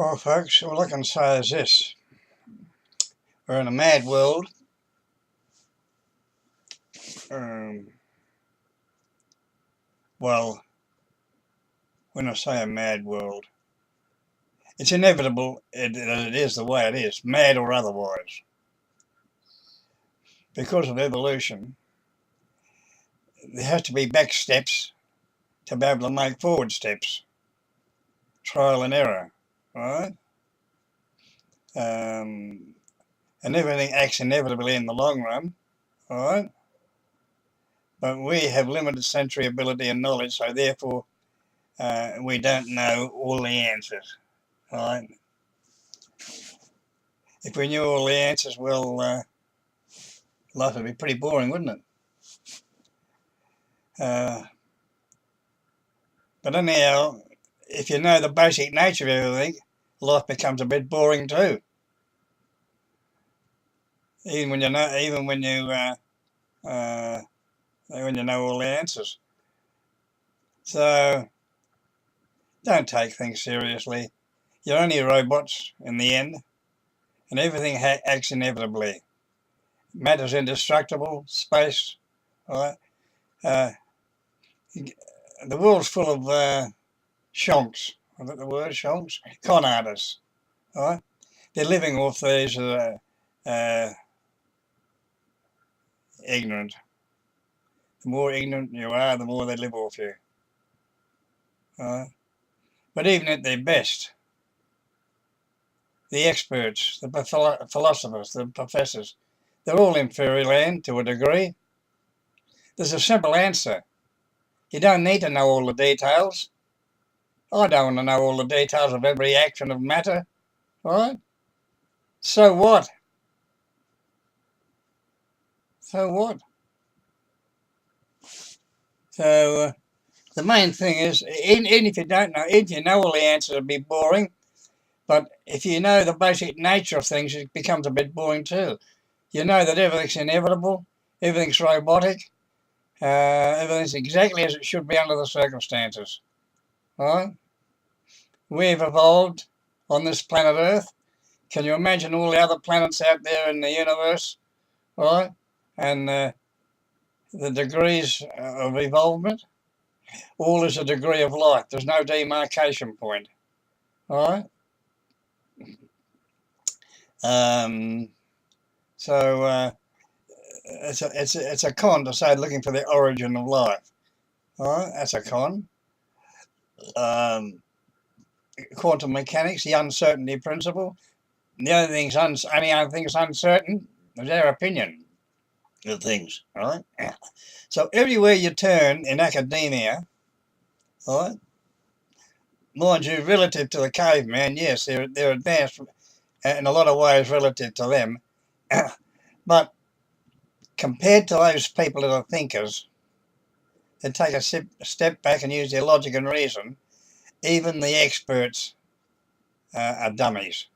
Well, folks, all I can say is this. We're in a mad world. Well, when I say a mad world, it's inevitable that it is the way it is, mad or otherwise. Because of evolution, there has to be back steps to be able to make forward steps. Trial and error, right? And everything acts inevitably in the long run, right? But we have limited sensory ability and knowledge, so therefore we don't know all the answers, right? If we knew all the answers, well, life would be pretty boring, wouldn't it? But anyhow, if you know the basic nature of everything, life becomes a bit boring too. Even when you know, when you know all the answers. So don't take things seriously. You're only robots in the end, and everything acts inevitably. Matter's indestructible. Space, right? The world's full of shonks. Is that the word, shonks? Con artists, right? They're living off these ignorant. The more ignorant you are, the more they live off you. Right? But even at their best, the experts, the philosophers, the professors, they're all in fairyland to a degree. There's a simple answer. You don't need to know all the details. I don't want to know all the details of every action of matter, right? So what? So what? So the main thing is, even if you don't know, if you know all the answers, it'll be boring. But if you know the basic nature of things, it becomes a bit boring too. You know that everything's inevitable, everything's robotic, everything's exactly as it should be under the circumstances, right? We've evolved on this planet Earth. Can you imagine all the other planets out there in the universe, right? And the degrees of evolvement, all is a degree of light. There's no demarcation point, all right? So it's a con to say looking for the origin of life. All right, that's a con. Quantum mechanics, the uncertainty principle. The only thing that's uncertain is our opinion of things. All right. So everywhere you turn in academia, all right, mind you, relative to the caveman, yes, they're advanced in a lot of ways relative to them, but compared to those people that are thinkers, that take a step back and use their logic and reason, even the experts are dummies,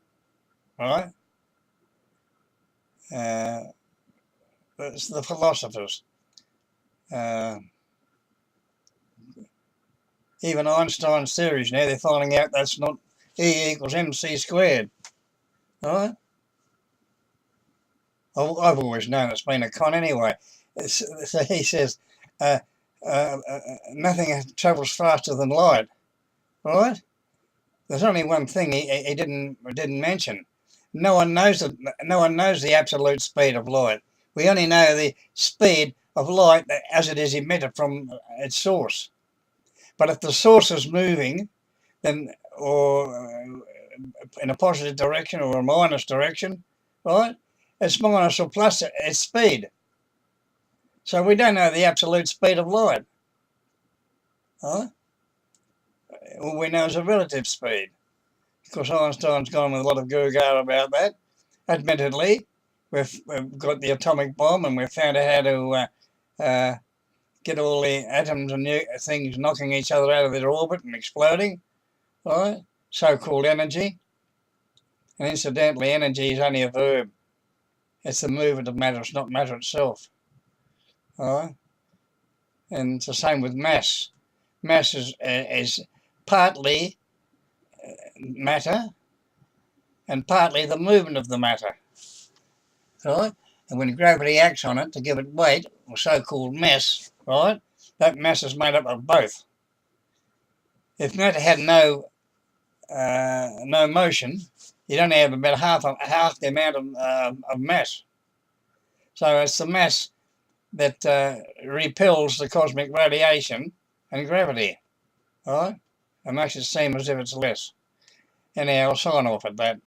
right? It's the philosophers. Even Einstein's theories now, they're finding out that's not E equals mc squared, right? I've always known it's been a con anyway. So he says, nothing travels faster than light, right? There's only one thing he didn't mention. No one knows the absolute speed of light. We only know the speed of light as it is emitted from its source. But if the source is moving, then or in a positive direction or a minus direction, right? It's minus or plus its speed. So we don't know the absolute speed of light. Right? All we know is a relative speed. Of course, Einstein's gone with a lot of goo-gaga about that. Admittedly, we've got the atomic bomb and we've found out how to get all the atoms and things knocking each other out of their orbit and exploding, right? So-called energy. And incidentally, energy is only a verb. It's the movement of matter, it's not matter itself. All right? And it's the same with mass. Mass is partly matter, and partly the movement of the matter, right? And when gravity acts on it to give it weight, or so-called mass, right, that mass is made up of both. If matter had no motion, you'd only have about half the amount of mass. So it's the mass that repels the cosmic radiation and gravity, right? It makes it seem as if it's less. Anyhow, I'll sign off at that.